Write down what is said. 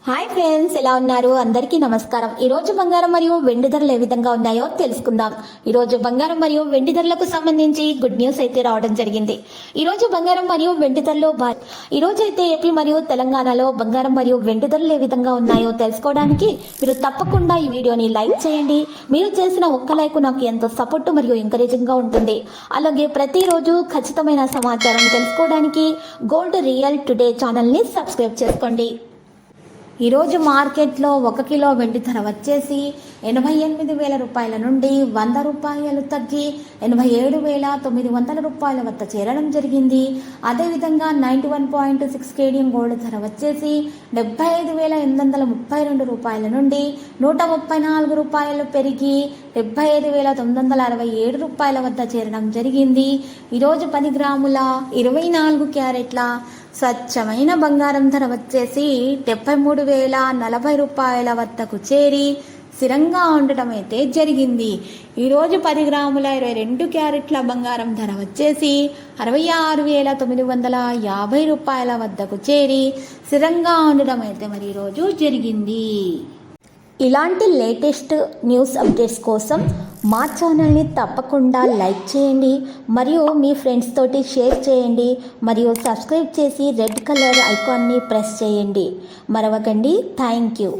Hi friends, ఎలా ఉన్నారు? అందరికీ నమస్కారం. ఈరోజు బంగారం మరియు వెండి ధరలు ఏ విధంగా ఉన్నాయో తెలుసుకుందాం. ఈరోజు బంగారం మరియు వెండి ధరలకు సంబంధించి గుడ్ న్యూస్ అయితే రావడం జరిగింది. ఈరోజు బంగారం మరియు వెండి ధరలు ఈరోజు అయితే ఏపీ మరియు తెలంగాణలో బంగారం మరియు వెండి ధరలు ఏ విధంగా ఉన్నాయో తెలుసుకోవడానికి మీరు తప్పకుండా ఈ వీడియోని లైక్ చేయండి. మీరు చేసిన ఒక్క లైక్ నాకు ఎంతో సపోర్ట్ మరియు ఎంకరేజింగ్ గా ఉంటుంది. అలాగే ప్రతిరోజు ఖచ్చితమైన సమాచారం తెలుసుకోవడానికి గోల్డ్ రియల్ టుడే ఛానల్ ని సబ్స్క్రైబ్ చేసుకోండి. ఈరోజు మార్కెట్లో 1 కిలో వెండి ధర వచ్చేసి 88,000 రూపాయల నుండి 100 రూపాయలు తగ్గి 87,900 రూపాయల వద్ద చేరడం జరిగింది. అదేవిధంగా 91.6 కేడియం గోల్డ్ ధర వచ్చేసి 75,832 రూపాయల నుండి 134 రూపాయలు పెరిగి 75,967 రూపాయల వద్ద చేరడం జరిగింది. ఈరోజు 10 గ్రాముల 24 క్యారెట్ల స్వచ్ఛమైన బంగారం ధర వచ్చేసి 73,040 రూపాయల వద్దకు చేరి స్థిరంగా ఉండటం అయితే జరిగింది. ఈరోజు 10 గ్రాముల 22 క్యారెట్ల బంగారం ధర వచ్చేసి 66,950 రూపాయల వద్దకు చేరి స్థిరంగా ఉండటం అయితే మరి ఈరోజు జరిగింది. ఇలాంటి లేటెస్ట్ న్యూస్ అప్డేట్స్ కోసం మా ఛానల్ని తప్పకుండా లైక్ చేయండి మరియు మీ ఫ్రెండ్స్ తోటి షేర్ చేయండి మరియు సబ్స్క్రైబ్ చేసి రెడ్ కలర్ ఐకాన్ని ప్రెస్ చేయండి. మరవకండి. Thank you.